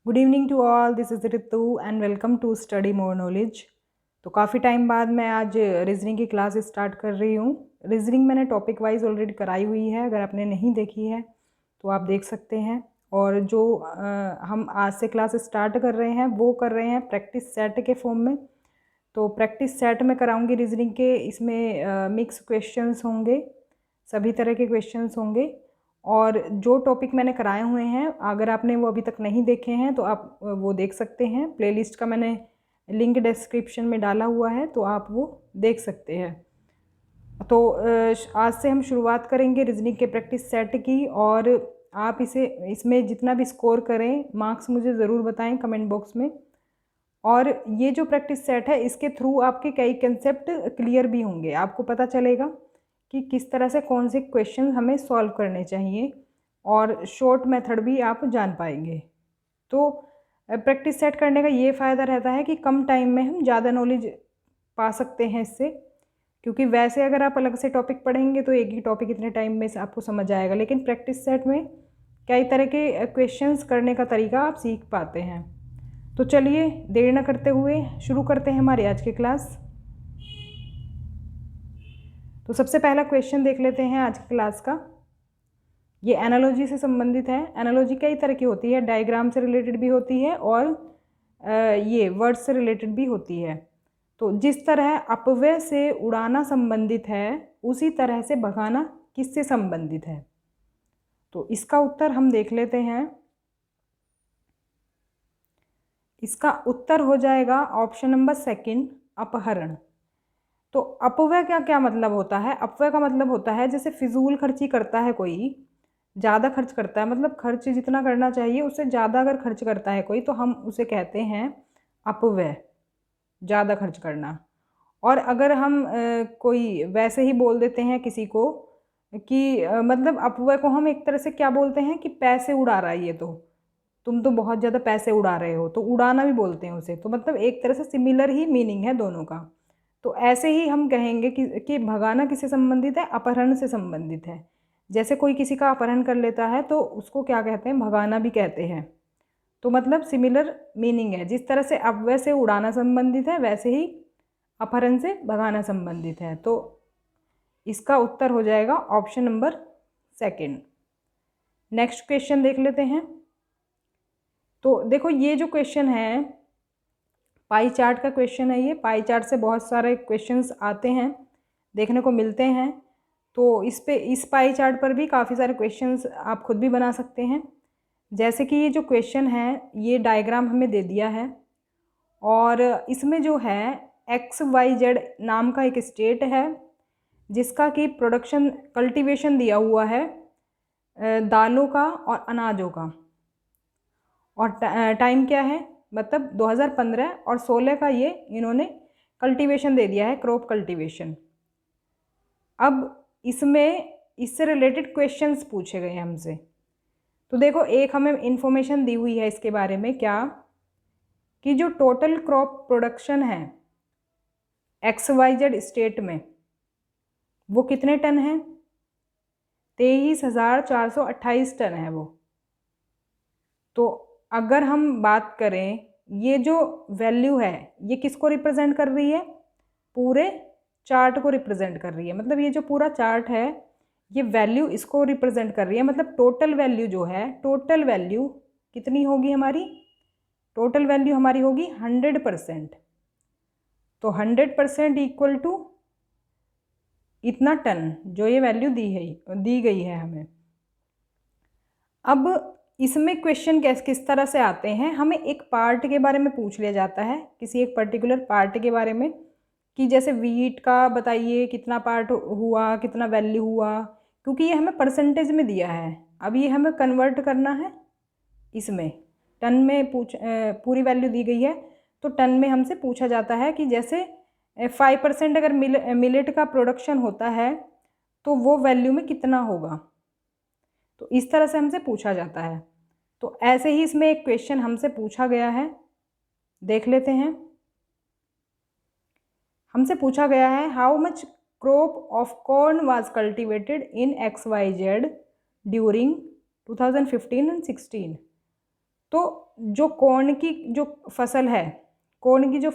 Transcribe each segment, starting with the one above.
Good evening to all, this is Ritu and welcome to study more knowledge. तो काफ़ी time बाद मैं आज रीजनिंग की क्लास स्टार्ट कर रही हूँ। रीजनिंग मैंने टॉपिक वाइज ऑलरेडी कराई हुई है, अगर आपने नहीं देखी है तो आप देख सकते हैं। और जो हम आज से क्लास स्टार्ट कर रहे हैं वो कर रहे हैं प्रैक्टिस सेट के फॉर्म में। तो प्रैक्टिस सेट में कराऊंगी रीजनिंग के, इसमें मिक्स क्वेश्चंस होंगे, सभी तरह के क्वेश्चंस होंगे। और जो टॉपिक मैंने कराए हुए हैं अगर आपने वो अभी तक नहीं देखे हैं तो आप वो देख सकते हैं। प्लेलिस्ट का मैंने लिंक डिस्क्रिप्शन में डाला हुआ है तो आप वो देख सकते हैं। तो आज से हम शुरुआत करेंगे रीजनिंग के प्रैक्टिस सेट की। और आप इसमें जितना भी स्कोर करें मार्क्स मुझे ज़रूर बताएं कमेंट बॉक्स में। और ये जो प्रैक्टिस सेट है इसके थ्रू आपके कई कंसेप्ट क्लियर भी होंगे, आपको पता चलेगा कि किस तरह से कौन से क्वेश्चन हमें सॉल्व करने चाहिए और शॉर्ट मेथड भी आप जान पाएंगे। तो प्रैक्टिस सेट करने का ये फ़ायदा रहता है कि कम टाइम में हम ज़्यादा नॉलेज पा सकते हैं इससे, क्योंकि वैसे अगर आप अलग से टॉपिक पढ़ेंगे तो एक ही टॉपिक इतने टाइम में आपको समझ आएगा, लेकिन प्रैक्टिस सेट में कई तरह के क्वेश्चंस करने का तरीका आप सीख पाते हैं। तो चलिए देर न करते हुए शुरू करते हैं हमारी आज की क्लास। तो सबसे पहला क्वेश्चन देख लेते हैं आज की क्लास का। ये एनालॉजी से संबंधित है। एनालॉजी कई तरह की होती है, डायग्राम से रिलेटेड भी होती है और ये वर्ड से रिलेटेड भी होती है। तो जिस तरह अपव्यय से उड़ाना संबंधित है उसी तरह से भगाना किससे संबंधित है? तो इसका उत्तर हम देख लेते हैं। इसका उत्तर हो जाएगा ऑप्शन नंबर सेकंड, अपहरण। तो अपव्यय का क्या मतलब होता है? अपव्यय का मतलब होता है जैसे फिजूल खर्ची करता है कोई, ज़्यादा खर्च करता है, मतलब खर्च जितना करना चाहिए उससे ज़्यादा अगर खर्च करता है कोई तो हम उसे कहते हैं अपव्यय, ज़्यादा खर्च करना। और अगर हम कोई वैसे ही बोल देते हैं किसी को कि मतलब अपव्यय को हम एक तरह से क्या बोलते हैं कि पैसे उड़ा रहा है ये, तो तुम तो बहुत ज़्यादा पैसे उड़ा रहे हो, तो उड़ाना भी बोलते हैं उसे। तो मतलब एक तरह से सिमिलर ही मीनिंग है दोनों का। तो ऐसे ही हम कहेंगे कि भगाना किससे संबंधित है? अपहरण से संबंधित है। जैसे कोई किसी का अपहरण कर लेता है तो उसको क्या कहते हैं? भगाना भी कहते हैं। तो मतलब सिमिलर मीनिंग है। जिस तरह से अपव्यय से उड़ाना संबंधित है वैसे ही अपहरण से भगाना संबंधित है। तो इसका उत्तर हो जाएगा option number second. Next question देख लेते हैं। तो देखो ये जो क्वेश्चन है पाई चार्ट का क्वेश्चन है। ये पाई चार्ट से बहुत सारे क्वेश्चंस आते हैं, देखने को मिलते हैं। तो इस पाई चार्ट पर भी काफ़ी सारे क्वेश्चंस आप खुद भी बना सकते हैं। जैसे कि ये जो क्वेश्चन है ये डायग्राम हमें दे दिया है और इसमें जो है XYZ नाम का एक स्टेट है जिसका कि प्रोडक्शन कल्टीवेशन दिया हुआ है दालों का और अनाजों का। और टाइम क्या है? मतलब 2015 और 16 का ये इन्होंने कल्टीवेशन दे दिया है, क्रॉप कल्टीवेशन। अब इसमें इससे रिलेटेड क्वेश्चंस पूछे गए हमसे। तो देखो एक हमें इंफॉर्मेशन दी हुई है इसके बारे में, क्या कि जो टोटल क्रॉप प्रोडक्शन है XYZ स्टेट में वो कितने टन है? 23,428 टन है वो। तो अगर हम बात करें ये जो वैल्यू है ये किसको रिप्रेजेंट कर रही है? पूरे चार्ट को रिप्रेजेंट कर रही है। मतलब ये जो पूरा चार्ट है ये वैल्यू इसको रिप्रेजेंट कर रही है। मतलब टोटल वैल्यू जो है, टोटल वैल्यू कितनी होगी हमारी? टोटल वैल्यू हमारी होगी 100%। तो 100% इक्वल टू इतना टन जो ये वैल्यू दी गई है हमें। अब इसमें क्वेश्चन किस तरह से आते हैं? हमें एक पार्ट के बारे में पूछ लिया जाता है, किसी एक पर्टिकुलर पार्ट के बारे में, कि जैसे वीट का बताइए कितना पार्ट हुआ, कितना वैल्यू हुआ, क्योंकि ये हमें परसेंटेज में दिया है। अब ये हमें कन्वर्ट करना है इसमें, टन में पूरी वैल्यू दी गई है तो टन में हमसे पूछा जाता है कि जैसे 5% अगर मिलेट का प्रोडक्शन होता है तो वो वैल्यू में कितना होगा। तो इस तरह से हमसे पूछा जाता है। तो ऐसे ही इसमें एक क्वेश्चन हमसे पूछा गया है, देख लेते हैं। हमसे पूछा गया है how much crop of corn was cultivated in XYZ during 2015 and 16। तो जो कॉर्न की जो फसल है, कॉर्न की जो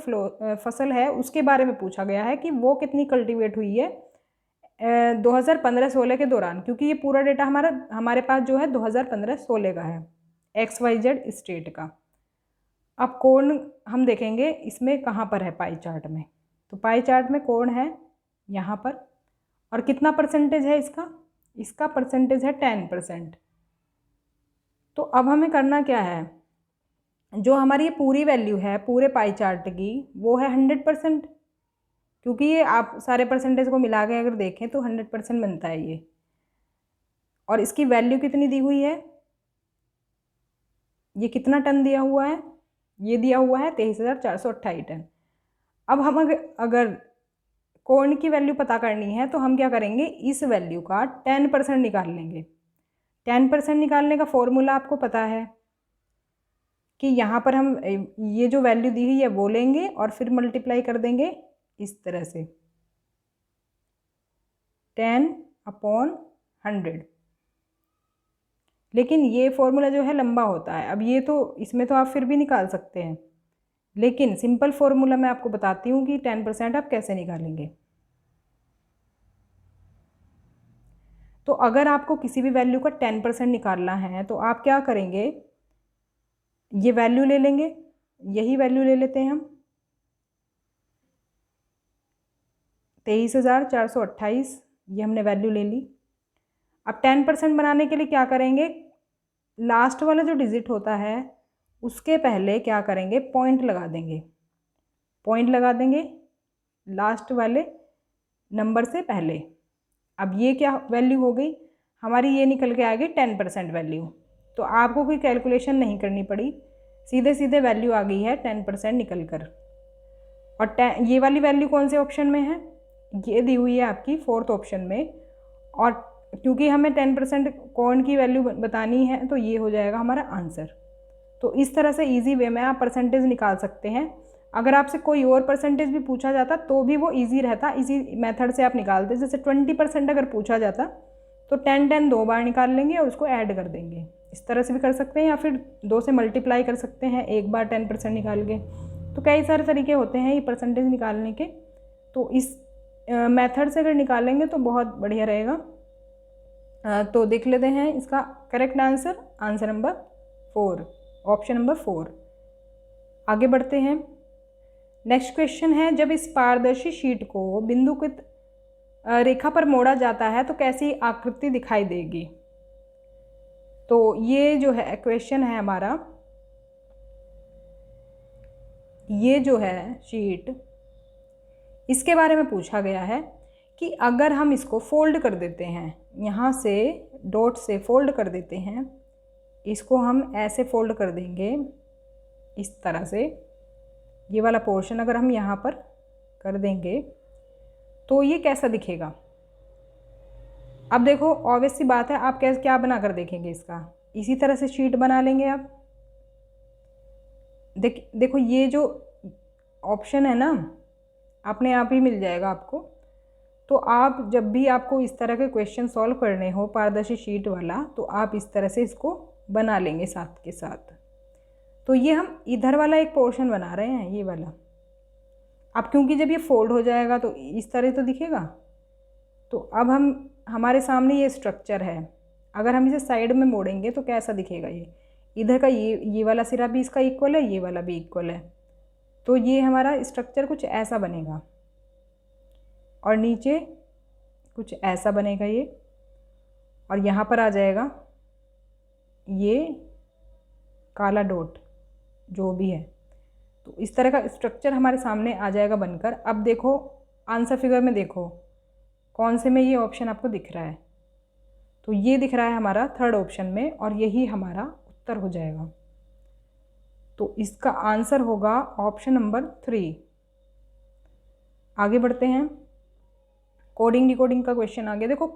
फसल है उसके बारे में पूछा गया है कि वो कितनी कल्टीवेट हुई है 2015-16 के दौरान, क्योंकि ये पूरा डेटा हमारे पास जो है 2015-16 का है XYZ स्टेट का। अब कॉर्न हम देखेंगे इसमें कहाँ पर है पाई चार्ट में, तो पाई चार्ट में कॉर्न है यहाँ पर, और कितना परसेंटेज है इसका परसेंटेज है 10%। तो अब हमें करना क्या है, जो हमारी ये पूरी वैल्यू है पूरे पाई चार्ट की वो है 100%, क्योंकि ये आप सारे परसेंटेज को मिला के अगर देखें तो 100% बनता है ये। और इसकी वैल्यू कितनी दी हुई है, ये कितना टन दिया हुआ है, ये दिया हुआ है 23,428 टन। अब हम अगर कॉर्न की वैल्यू पता करनी है तो हम क्या करेंगे, इस वैल्यू का 10% निकाल लेंगे। 10% निकालने का फॉर्मूला आपको पता है कि यहाँ पर हम ये जो वैल्यू दी हुई है वो लेंगे और फिर मल्टीप्लाई कर देंगे इस तरह से 10/100। लेकिन ये फॉर्मूला जो है लंबा होता है, अब ये तो इसमें तो आप फिर भी निकाल सकते हैं, लेकिन सिंपल फॉर्मूला मैं आपको बताती हूँ कि 10% आप कैसे निकालेंगे। तो अगर आपको किसी भी वैल्यू का 10% निकालना है तो आप क्या करेंगे, ये वैल्यू ले लेंगे, यही वैल्यू ले लेते हैं हम 23,428, ये हमने वैल्यू ले ली। अब 10% बनाने के लिए क्या करेंगे, लास्ट वाला जो डिजिट होता है उसके पहले क्या करेंगे, पॉइंट लगा देंगे, पॉइंट लगा देंगे लास्ट वाले नंबर से पहले। अब ये क्या वैल्यू हो गई हमारी, ये निकल के आ गई 10% वैल्यू। तो आपको कोई कैलकुलेशन नहीं करनी पड़ी, सीधे सीधे वैल्यू आ गई है 10% निकल कर। और ये वाली वैल्यू कौन से ऑप्शन में है, ये दी हुई है आपकी 4th ऑप्शन में। और क्योंकि हमें 10% कॉर्न की वैल्यू बतानी है तो ये हो जाएगा हमारा आंसर। तो इस तरह से इजी वे में आप परसेंटेज निकाल सकते हैं। अगर आपसे कोई और परसेंटेज भी पूछा जाता तो भी वो इजी रहता, इसी मेथड से आप निकालते। जैसे 20% अगर पूछा जाता तो 10 2 बार निकाल लेंगे और उसको ऐड कर देंगे, इस तरह से भी कर सकते हैं, या फिर 2 से मल्टीप्लाई कर सकते हैं एक बार 10% निकाल के। तो कई सारे तरीके होते हैं ये परसेंटेज निकालने के, तो इस मेथड से अगर निकालेंगे तो बहुत बढ़िया रहेगा। तो देख लेते हैं इसका correct answer, answer number 4, option number 4। आगे बढ़ते हैं। नेक्स्ट क्वेश्चन है, जब इस पारदर्शी शीट को बिंदुकृत रेखा पर मोड़ा जाता है तो कैसी आकृति दिखाई देगी। तो ये जो है क्वेश्चन है हमारा, ये जो है शीट, इसके बारे में पूछा गया है कि अगर हम इसको फोल्ड कर देते हैं, यहाँ से डॉट से फोल्ड कर देते हैं, इसको हम ऐसे फोल्ड कर देंगे इस तरह से, ये वाला पोर्शन अगर हम यहाँ पर कर देंगे तो ये कैसा दिखेगा। अब देखो ऑब्वियस सी बात है, आप क्या बना कर देखेंगे इसका, इसी तरह से शीट बना लेंगे आप। देखो ये जो ऑप्शन है ना अपने आप ही मिल जाएगा आपको। तो आप जब भी आपको इस तरह के क्वेश्चन सॉल्व करने हो पारदर्शी शीट वाला, तो आप इस तरह से इसको बना लेंगे साथ के साथ। तो ये हम इधर वाला एक पोर्शन बना रहे हैं, ये वाला। अब क्योंकि जब ये फोल्ड हो जाएगा तो इस तरह तो दिखेगा। तो अब हमारे सामने ये स्ट्रक्चर है, अगर हम इसे साइड में मोड़ेंगे तो कैसा दिखेगा, ये इधर का ये वाला सिरा भी इसका इक्वल है, ये वाला भी इक्वल है। तो ये हमारा स्ट्रक्चर कुछ ऐसा बनेगा और नीचे कुछ ऐसा बनेगा ये, और यहाँ पर आ जाएगा ये काला डॉट जो भी है। तो इस तरह का स्ट्रक्चर हमारे सामने आ जाएगा बनकर। अब देखो आंसर फिगर में देखो कौन से में ये ऑप्शन आपको दिख रहा है, तो ये दिख रहा है हमारा 3rd ऑप्शन में, और यही हमारा उत्तर हो जाएगा। तो इसका आंसर होगा ऑप्शन नंबर 3। आगे बढ़ते हैं। कोडिंग डिकोडिंग का क्वेश्चन आगे देखो,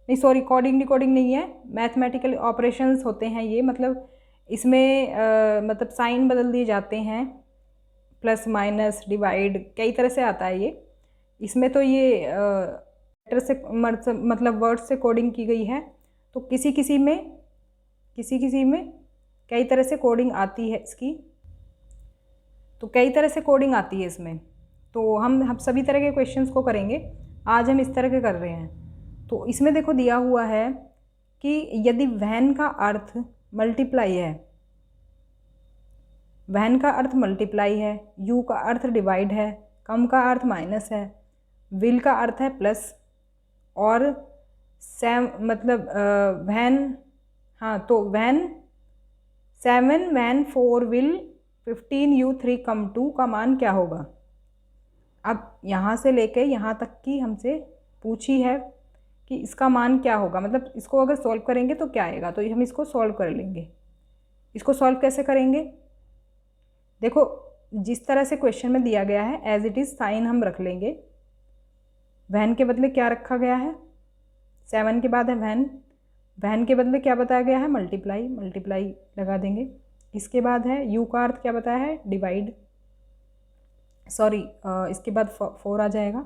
नहीं सॉरी कोडिंग डिकोडिंग नहीं है, मैथमेटिकल ऑपरेशंस होते हैं ये। मतलब इसमें मतलब साइन बदल दिए जाते हैं, प्लस माइनस डिवाइड कई तरह से आता है ये। इसमें तो ये लेटर से मतलब वर्ड से कोडिंग की गई है। तो किसी किसी में कई तरह से कोडिंग आती है इसकी, तो कई तरह से कोडिंग आती है इसमें। तो हम सभी तरह के क्वेश्चंस को करेंगे, आज हम इस तरह के कर रहे हैं। तो इसमें देखो दिया हुआ है कि यदि वहन का अर्थ मल्टीप्लाई है, वहन का अर्थ मल्टीप्लाई है, यू का अर्थ डिवाइड है, कम का अर्थ माइनस है, विल का अर्थ है प्लस, और मतलब वहन, हाँ तो वहन 7 वहन 4 विल 15 यू 3 कम 2 का मान क्या होगा। अब यहाँ से लेके यहाँ तक की हमसे पूछी है कि इसका मान क्या होगा, मतलब इसको अगर सॉल्व करेंगे तो क्या आएगा। तो हम इसको सॉल्व कर लेंगे। इसको सॉल्व कैसे करेंगे, देखो जिस तरह से क्वेश्चन में दिया गया है एज इट इज़ साइन हम रख लेंगे। वहन के बदले क्या रखा गया है, 7 के बाद है वहन, वहन के बदले क्या बताया गया है, मल्टीप्लाई, मल्टीप्लाई लगा देंगे। इसके बाद है यू का अर्थ क्या बताया है, डिवाइड, सॉरी इसके बाद 4 आ जाएगा।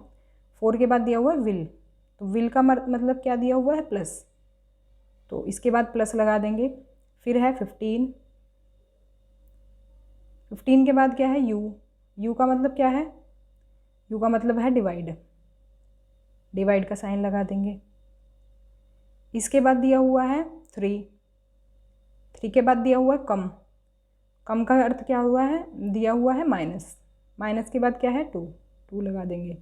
4 के बाद दिया हुआ है विल, तो विल का मतलब क्या दिया हुआ है, प्लस, तो इसके बाद प्लस लगा देंगे। फिर है 15, 15 के बाद क्या है यू, यू का मतलब क्या है, यू का मतलब है डिवाइड, डिवाइड का साइन लगा देंगे। इसके बाद दिया हुआ है 3, 3 के बाद दिया हुआ है कम, कम का अर्थ क्या हुआ है, दिया हुआ है माइनस, माइनस के बाद क्या है 2, 2 लगा देंगे।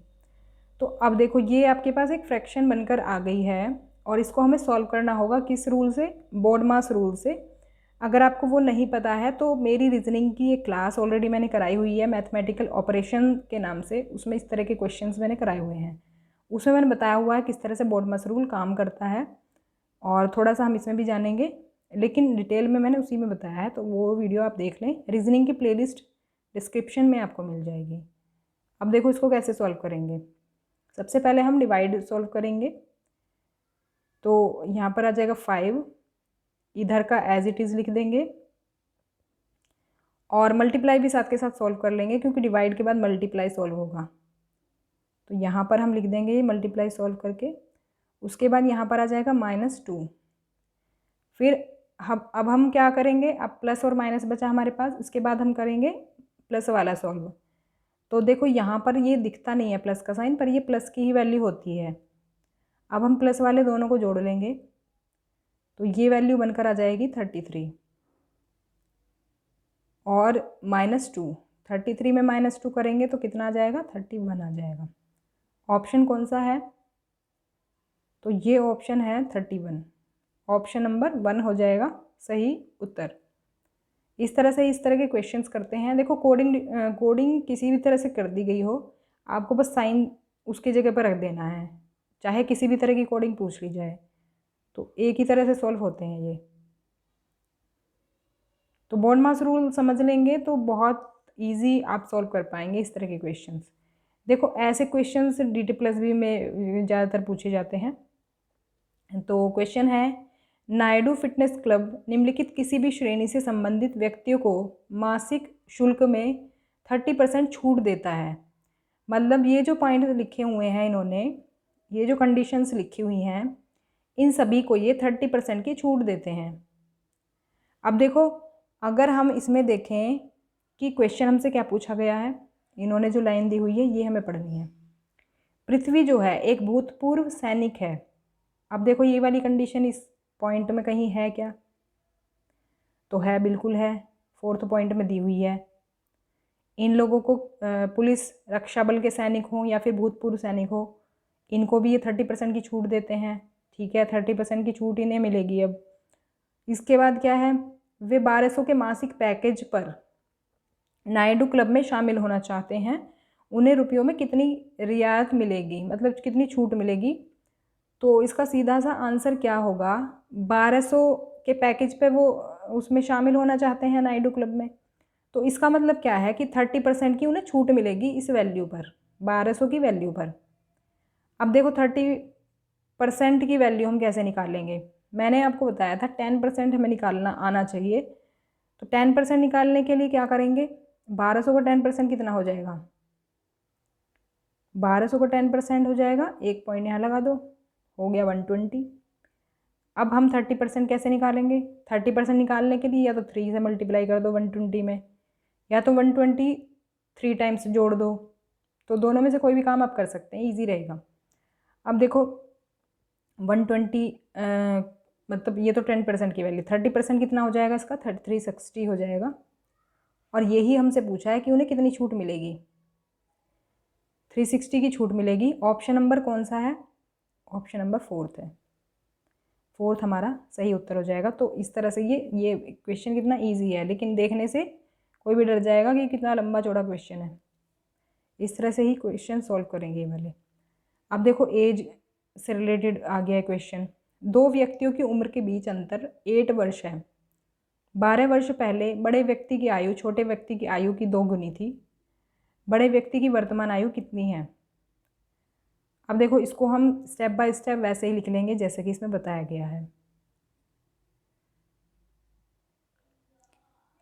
तो अब देखो ये आपके पास एक फ्रैक्शन बनकर आ गई है और इसको हमें सॉल्व करना होगा किस रूल से, बोडमास रूल से। अगर आपको वो नहीं पता है तो मेरी रीजनिंग की एक क्लास ऑलरेडी मैंने कराई हुई है मैथमेटिकल ऑपरेशन के नाम से, उसमें इस तरह के क्वेश्चंस मैंने कराए हुए हैं। उसमें मैंने बताया हुआ है किस तरह से बोडमास रूल काम करता है, और थोड़ा सा हम इसमें भी जानेंगे, लेकिन डिटेल में मैंने उसी में बताया है, तो वो वीडियो आप देख लें। रीजनिंग की प्लेलिस्ट डिस्क्रिप्शन में आपको मिल जाएगी। अब देखो इसको कैसे सॉल्व करेंगे। सबसे पहले हम डिवाइड सॉल्व करेंगे, तो यहाँ पर आ जाएगा 5, इधर का एज इट इज़ लिख देंगे, और मल्टीप्लाई भी साथ के साथ सॉल्व कर लेंगे क्योंकि डिवाइड के बाद मल्टीप्लाई सॉल्व होगा। तो यहाँ पर हम लिख देंगे ये मल्टीप्लाई सॉल्व करके। उसके बाद यहाँ पर आ जाएगा -2। फिर अब हम क्या करेंगे, अब प्लस और माइनस बचा हमारे पास, इसके बाद हम करेंगे प्लस वाला सॉल्व। तो देखो यहाँ पर ये दिखता नहीं है प्लस का साइन, पर ये प्लस की ही वैल्यू होती है। अब हम प्लस वाले दोनों को जोड़ लेंगे, तो ये वैल्यू बनकर आ जाएगी 33, और -2, 33 में -2 करेंगे तो कितना आ जाएगा, 31 आ जाएगा। ऑप्शन कौन सा है, तो ये ऑप्शन है 31, ऑप्शन नंबर 1 हो जाएगा सही उत्तर। इस तरह से इस तरह के क्वेश्चंस करते हैं। देखो कोडिंग किसी भी तरह से कर दी गई हो, आपको बस साइन उसकी जगह पर रख देना है, चाहे किसी भी तरह की कोडिंग पूछ ली जाए, तो एक ही तरह से सॉल्व होते हैं ये। तो बोडमास रूल समझ लेंगे तो बहुत इजी आप सॉल्व कर पाएंगे इस तरह के क्वेश्चंस। देखो ऐसे क्वेश्चंस DT+B में ज़्यादातर पूछे जाते हैं। तो क्वेश्चन है, नायडू फिटनेस क्लब निम्नलिखित किसी भी श्रेणी से संबंधित व्यक्तियों को मासिक शुल्क में 30% छूट देता है। मतलब ये जो पॉइंट लिखे हुए हैं इन्होंने, ये जो कंडीशंस लिखी हुई हैं, इन सभी को ये 30% की छूट देते हैं। अब देखो अगर हम इसमें देखें कि क्वेश्चन हमसे क्या पूछा गया है, इन्होंने जो लाइन दी हुई है ये हमें पढ़नी है। पृथ्वी जो है एक भूतपूर्व सैनिक है। अब देखो ये वाली कंडीशन इस पॉइंट में कहीं है क्या, तो है, बिल्कुल है, 4th पॉइंट में दी हुई है। इन लोगों को पुलिस रक्षा बल के सैनिक हों या फिर भूतपूर्व सैनिक हो, इनको भी ये 30% की छूट देते हैं। ठीक है, 30% की छूट इन्हें मिलेगी। अब इसके बाद क्या है, वे 1200 के मासिक पैकेज पर नायडू क्लब में शामिल होना चाहते हैं, उन्हें रुपयों में कितनी रियायत मिलेगी, मतलब कितनी छूट मिलेगी। तो इसका सीधा सा आंसर क्या होगा, 1200 के पैकेज पे वो उसमें शामिल होना चाहते हैं नायडू क्लब में, तो इसका मतलब क्या है कि 30% की उन्हें छूट मिलेगी इस वैल्यू पर, 1200 की वैल्यू पर। अब देखो 30% की वैल्यू हम कैसे निकालेंगे, मैंने आपको बताया था 10% हमें निकालना आना चाहिए। तो 10% निकालने के लिए क्या करेंगे, 1200 का 10% कितना हो जाएगा, 1200 का 10% हो जाएगा, एक पॉइंट यहाँ लगा दो, हो गया 120। अब हम 30% कैसे निकालेंगे? 30% निकालने के लिए या तो 3 से मल्टीप्लाई कर दो 120 में, या तो 120 3 टाइम्स जोड़ दो। तो दोनों में से कोई भी काम आप कर सकते हैं, ईजी रहेगा। अब देखो 120 मतलब ये तो 10% की वैल्यू, 30% कितना हो जाएगा इसका? 360 हो जाएगा। और यही हमसे पूछा है कि उन्हें कितनी छूट मिलेगी? 360 की छूट मिलेगी। ऑप्शन नंबर कौन सा है? ऑप्शन नंबर 4 है। 4 हमारा सही उत्तर हो जाएगा। तो इस तरह से ये क्वेश्चन कितना ईजी है, लेकिन देखने से कोई भी डर जाएगा कि कितना लंबा चौड़ा क्वेश्चन है। इस तरह से ही क्वेश्चन सॉल्व करेंगे ये वाले। अब देखो एज से रिलेटेड आ गया है क्वेश्चन। 2 व्यक्तियों की उम्र के बीच अंतर 8 वर्ष है। 12 वर्ष पहले बड़े व्यक्ति की आयु छोटे व्यक्ति की आयु की 2 गुनी थी। बड़े व्यक्ति की वर्तमान आयु कितनी है? अब देखो इसको हम स्टेप बाय स्टेप वैसे ही लिख लेंगे जैसे कि इसमें बताया गया है।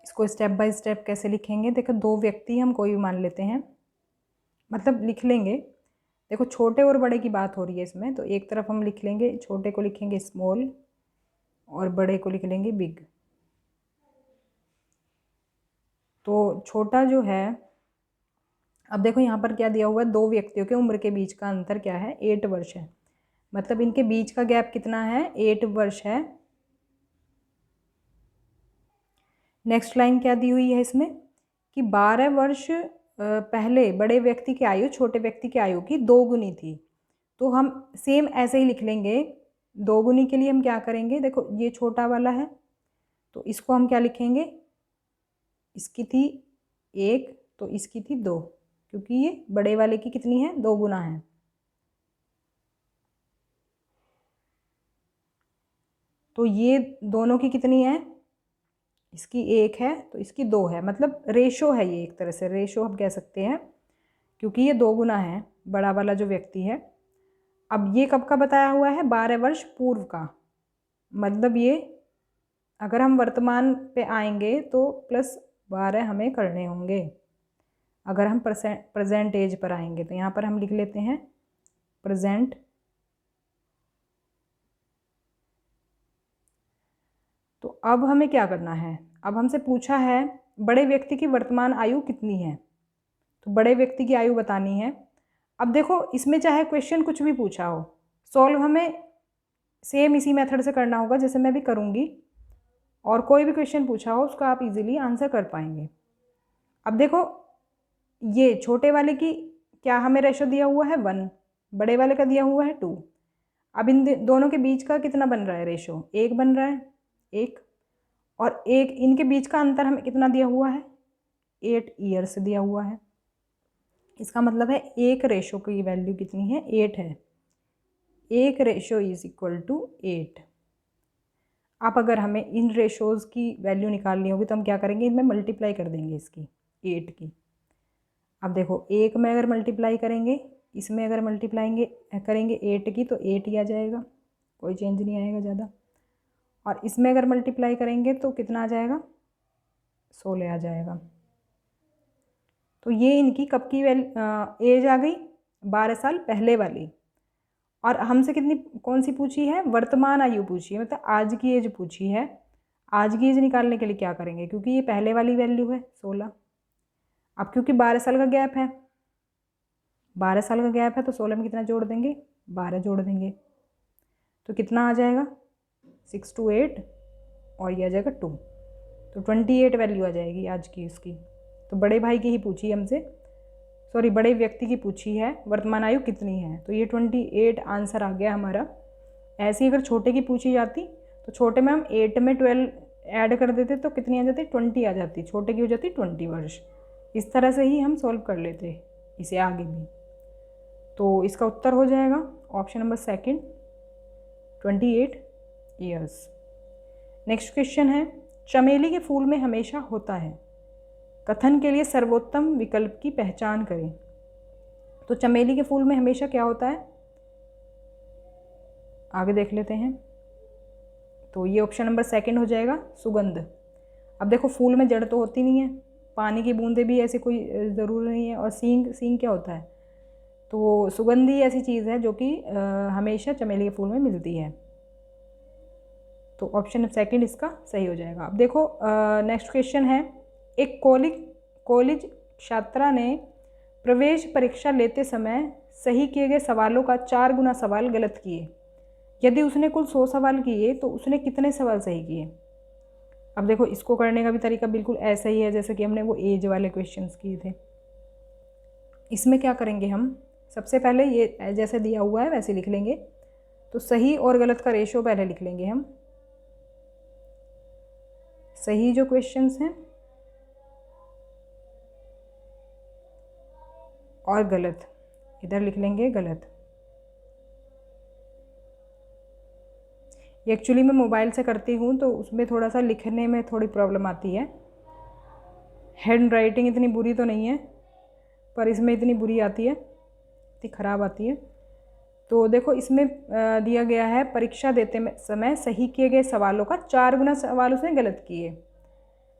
इसको स्टेप बाय स्टेप कैसे लिखेंगे? देखो 2 व्यक्ति हम कोई भी मान लेते हैं, मतलब लिख लेंगे। देखो छोटे और बड़े की बात हो रही है इसमें, तो एक तरफ हम लिख लेंगे, छोटे को लिखेंगे स्मॉल और बड़े को लिख लेंगे बिग। तो छोटा जो है, अब देखो यहाँ पर क्या दिया हुआ है? 2 व्यक्तियों के उम्र के बीच का अंतर क्या है? 8 वर्ष है। मतलब इनके बीच का गैप कितना है? 8 वर्ष है। नेक्स्ट लाइन क्या दी हुई है इसमें कि 12 वर्ष पहले बड़े व्यक्ति की आयु छोटे व्यक्ति की आयु की 2 गुनी थी। तो हम सेम ऐसे ही लिख लेंगे। 2 गुनी के लिए हम क्या करेंगे? देखो ये छोटा वाला है तो इसको हम क्या लिखेंगे? इसकी थी 1 तो इसकी थी 2, क्योंकि ये बड़े वाले की कितनी है? 2 गुना है। तो ये दोनों की कितनी है? इसकी 1 है तो इसकी 2 है। मतलब रेशो है ये, एक तरह से रेशो हम कह सकते हैं, क्योंकि ये 2 गुना है बड़ा वाला जो व्यक्ति है। अब ये कब का बताया हुआ है? 12 वर्ष पूर्व का। मतलब ये अगर हम वर्तमान पे आएंगे तो +12 हमें करने होंगे। अगर हम प्रेजेंट एज पर आएंगे तो यहाँ पर हम लिख लेते हैं प्रेजेंट। तो अब हमें क्या करना है? अब हमसे पूछा है बड़े व्यक्ति की वर्तमान आयु कितनी है, तो बड़े व्यक्ति की आयु बतानी है। अब देखो इसमें चाहे क्वेश्चन कुछ भी पूछा हो, सॉल्व हमें सेम इसी मेथड से करना होगा जैसे मैं भी करूँगी, और कोई भी क्वेश्चन पूछा हो उसका आप इजीली आंसर कर पाएंगे। अब देखो ये छोटे वाले की क्या हमें रेशो दिया हुआ है? 1, बड़े वाले का दिया हुआ है 2। अब इन दोनों के बीच का कितना बन रहा है रेशो? 1 बन रहा है, 1। और एक इनके बीच का अंतर हमें कितना दिया हुआ है? 8 ईयर्स दिया हुआ है। इसका मतलब है एक रेशो की वैल्यू कितनी है? 8 है। 1 रेशो इज इक्वल टू 8। अब अगर हमें इन रेशोज़ की वैल्यू निकालनी होगी तो हम क्या करेंगे? इनमें मल्टीप्लाई कर देंगे इसकी 8 की। अब देखो 1 में अगर मल्टीप्लाई करेंगे, इसमें अगर मल्टीप्लाइंगे करेंगे 8 की तो 8 ही आ जाएगा, कोई चेंज नहीं आएगा ज़्यादा। और इसमें अगर मल्टीप्लाई करेंगे तो कितना आ जाएगा? 16 आ जाएगा। तो ये इनकी कब की एज आ गई? 12 साल पहले वाली। और हमसे कितनी कौन सी पूछी है? वर्तमान आयु पूछी है, मतलब आज की एज पूछी है। आज की एज निकालने के लिए क्या करेंगे? क्योंकि ये पहले वाली वैल्यू है 16। अब क्योंकि 12 साल का गैप है, 12 साल का गैप है तो 16 में कितना जोड़ देंगे? 12 जोड़ देंगे। तो कितना आ जाएगा? 6 to 8 और ये आ जाएगा 2, तो 28 वैल्यू आ जाएगी आज की इसकी। तो बड़े भाई की ही पूछी हमसे, सॉरी बड़े व्यक्ति की पूछी है वर्तमान आयु कितनी है, तो ये 28 आंसर आ गया हमारा। ऐसे ही अगर छोटे की पूछी जाती तो छोटे में हम 8 में 12 ऐड कर देते तो कितनी आ जाती? 20 आ जाती। छोटे की हो जाती 20 वर्ष। इस तरह से ही हम सॉल्व कर लेते इसे आगे भी। तो इसका उत्तर हो जाएगा option number 2, 28 years. Next question है चमेली के फूल में हमेशा होता है, कथन के लिए सर्वोत्तम विकल्प की पहचान करें। तो चमेली के फूल में हमेशा क्या होता है? आगे देख लेते हैं। तो ये ऑप्शन नंबर 2 हो जाएगा, सुगंध। अब देखो फूल में जड़ तो होती नहीं है, पानी की बूंदें भी ऐसी कोई ज़रूर नहीं है, और सींग क्या होता है? तो सुगंध ही ऐसी चीज़ है जो कि हमेशा चमेली के फूल में मिलती है। तो ऑप्शन सेकंड इसका सही हो जाएगा। अब देखो नेक्स्ट क्वेश्चन है, एक कॉलेज छात्रा ने प्रवेश परीक्षा लेते समय सही किए गए सवालों का 4 गुना सवाल गलत किए। यदि उसने कुल 100 सवाल किए तो उसने कितने सवाल सही किए। अब देखो इसको करने का भी तरीका बिल्कुल ऐसा ही है जैसे कि हमने वो एज वाले क्वेश्चंस किए थे। इसमें क्या करेंगे हम, सबसे पहले ये जैसे दिया हुआ है वैसे लिख लेंगे। तो सही और गलत का रेशो पहले लिख लेंगे हम। सही जो क्वेश्चंस हैं और गलत इधर लिख लेंगे गलत। ये एक्चुअली मैं मोबाइल से करती हूँ तो उसमें थोड़ा सा लिखने में थोड़ी प्रॉब्लम आती है। हैंड राइटिंग इतनी बुरी तो नहीं है पर इसमें इतनी बुरी आती है, इतनी ख़राब आती है। तो देखो इसमें दिया गया है परीक्षा देते समय सही किए गए सवालों का 4 गुना सवाल उसने गलत किए।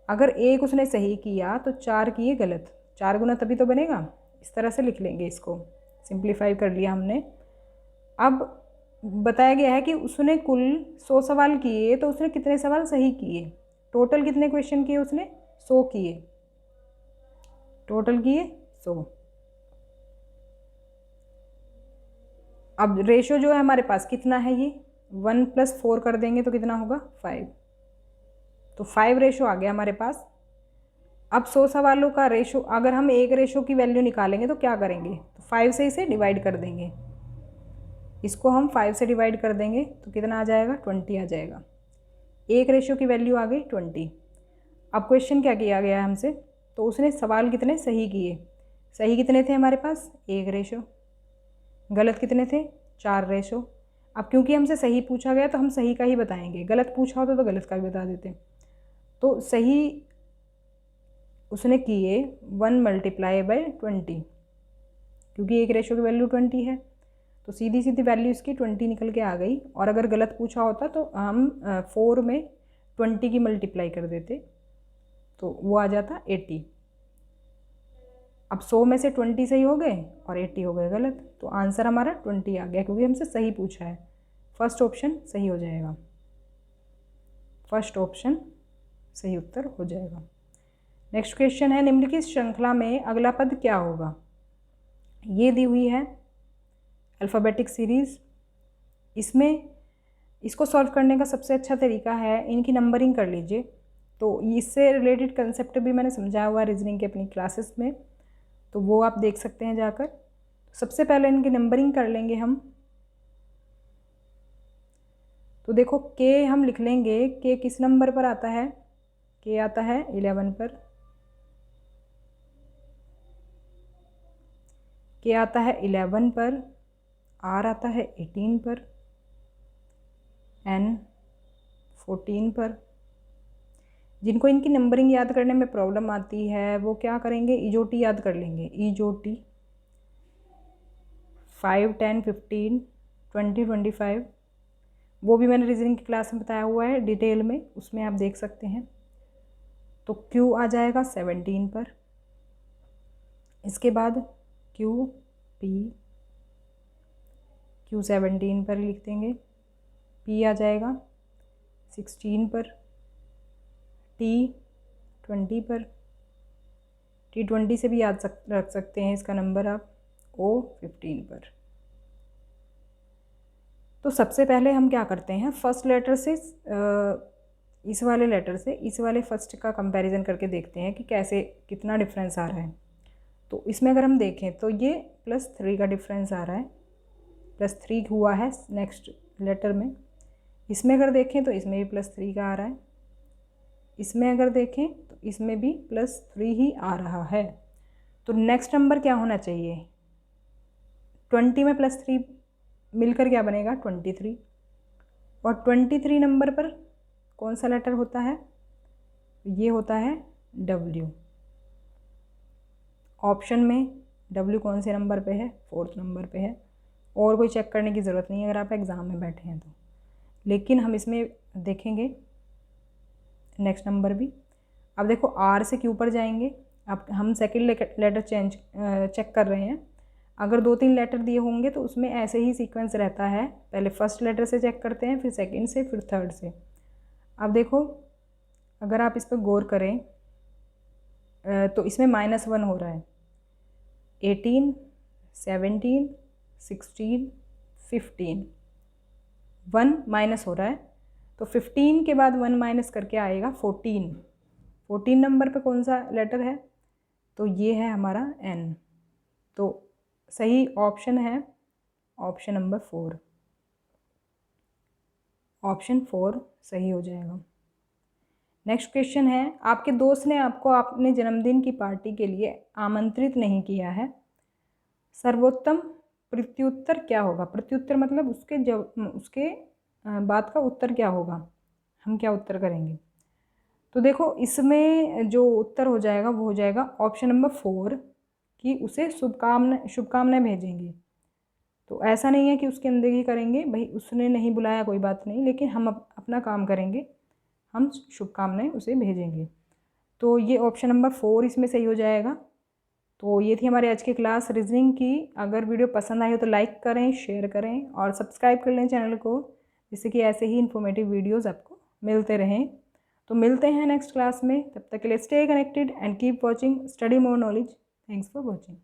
अगर एक उसने सही किया तो 4 किए गलत, 4 गुना तभी तो बनेगा। इस तरह से लिख लेंगे, इसको सिंप्लीफाई कर लिया हमने। अब बताया गया है कि उसने कुल 100 सवाल किए तो उसने कितने सवाल सही किए। टोटल कितने क्वेश्चन किए उसने, 100 किए, टोटल किए 100। अब रेशो जो है हमारे पास कितना है, ये 1 + 4 कर देंगे तो कितना होगा 5। तो 5 रेशो आ गया हमारे पास। अब 100 सवालों का रेशो, अगर हम एक रेशो की वैल्यू निकालेंगे तो क्या करेंगे, तो 5 से इसे डिवाइड कर देंगे। इसको हम 5 से डिवाइड कर देंगे तो कितना आ जाएगा 20 आ जाएगा। एक रेशो की वैल्यू आ गई 20। अब क्वेश्चन क्या किया गया है हमसे, तो उसने सवाल कितने सही किए। सही कितने थे हमारे पास, 1 रेशो। गलत कितने थे, 4 रेशो। अब क्योंकि हमसे सही पूछा गया तो हम सही का ही बताएंगे, गलत पूछा होता तो गलत का भी बता देते। तो सही उसने किए 1 × 20, क्योंकि एक रेशो की वैल्यू 20 है तो सीधी सीधी वैल्यू इसकी 20 निकल के आ गई। और अगर गलत पूछा होता तो हम 4 में 20 की मल्टीप्लाई कर देते तो वो आ जाता 80। अब 100 में से 20 सही हो गए और 80 हो गए गलत, तो आंसर हमारा 20 आ गया क्योंकि हमसे सही पूछा है। फर्स्ट ऑप्शन सही हो जाएगा, फर्स्ट ऑप्शन सही उत्तर हो जाएगा। नेक्स्ट क्वेश्चन है, निम्नलिखित श्रृंखला में अगला पद क्या होगा। ये दी हुई है अल्फ़ाबेटिक सीरीज़। इसमें इसको सॉल्व करने का सबसे अच्छा तरीका है इनकी नंबरिंग कर लीजिए। तो इससे रिलेटेड कंसेप्ट भी मैंने समझाया हुआ रीजनिंग के अपनी क्लासेस में, तो वो आप देख सकते हैं जाकर। सबसे पहले इनकी नंबरिंग कर लेंगे हम। तो देखो के हम लिख लेंगे, के किस नंबर पर आता है, के आता है 11 पर, के आता है 11 पर, आर आता है 18 पर, एन 14 पर। जिनको इनकी नंबरिंग याद करने में प्रॉब्लम आती है वो क्या करेंगे, ईजोटी याद कर लेंगे। ईजोटी 5, 10, 15, 20, 25, वो भी मैंने रीजनिंग की क्लास में बताया हुआ है डिटेल में, उसमें आप देख सकते हैं। तो क्यू आ जाएगा 17 पर। इसके बाद क्यू पी, क्यू 17 पर लिख देंगे। पी आ जाएगा 16 पर, टी 20 पर, टी 20 से भी याद रख सकते हैं इसका नंबर आप, ओ 15 पर। तो सबसे पहले हम क्या करते हैं, फर्स्ट लेटर से इस वाले लेटर से इस वाले फर्स्ट का कंपैरिजन करके देखते हैं कि कैसे कितना डिफरेंस आ रहा है। तो इसमें अगर हम देखें तो ये +3 का डिफरेंस आ रहा है, +3 हुआ है नेक्स्ट लेटर में। इसमें अगर देखें तो इसमें भी +3 का आ रहा है, इसमें अगर देखें तो इसमें भी +3 ही आ रहा है। तो नेक्स्ट नंबर क्या होना चाहिए, 20 में +3 मिलकर क्या बनेगा 23। और 23 नंबर पर कौन सा लेटर होता है, ये होता है W। ऑप्शन में W कौन से नंबर पे है, 4th नंबर पे है। और कोई चेक करने की ज़रूरत नहीं है अगर आप एग्ज़ाम में बैठे हैं तो। लेकिन हम इसमें देखेंगे नेक्स्ट नंबर भी। अब देखो R से Q पर जाएंगे। अब हम सेकंड लेटर चेक कर रहे हैं। अगर 2-3 लेटर दिए होंगे तो उसमें ऐसे ही सीक्वेंस रहता है, पहले फर्स्ट लेटर से चेक करते हैं, फिर सेकंड से, फिर थर्ड से। अब देखो, अगर आप इस पर गौर करें तो इसमें -1 हो रहा है। 18, 17, 16, 15, 1 माइनस हो रहा है। तो 15 के बाद 1 माइनस करके आएगा 14। 14 नंबर पे कौन सा लेटर है? तो ये है हमारा N। तो सही ऑप्शन है ऑप्शन नंबर 4। ऑप्शन 4 सही हो जाएगा। नेक्स्ट क्वेश्चन है, आपके दोस्त ने आपको अपने जन्मदिन की पार्टी के लिए आमंत्रित नहीं किया है, सर्वोत्तम प्रत्युत्तर क्या होगा? प्रत्युत्तर मतलब उसके बात का उत्तर क्या होगा, हम क्या उत्तर करेंगे? तो देखो, इसमें जो उत्तर हो जाएगा वो हो जाएगा ऑप्शन नंबर 4 कि उसे शुभकामनाएं भेजेंगे। तो ऐसा नहीं है कि उसकी अनदेखी करेंगे, भाई उसने नहीं बुलाया कोई बात नहीं, लेकिन हम अपना काम करेंगे, हम शुभकामनाएं उसे भेजेंगे। तो ये ऑप्शन नंबर 4 इसमें सही हो जाएगा। तो ये थी हमारी आज की क्लास रीजनिंग की। अगर वीडियो पसंद आई हो तो लाइक करें, शेयर करें और सब्सक्राइब कर लें चैनल को, जिससे कि ऐसे ही इन्फॉर्मेटिव वीडियोस आपको मिलते रहें। तो मिलते हैं नेक्स्ट क्लास में, तब तक के लिए stay connected and keep watching study more knowledge. Thanks for watching.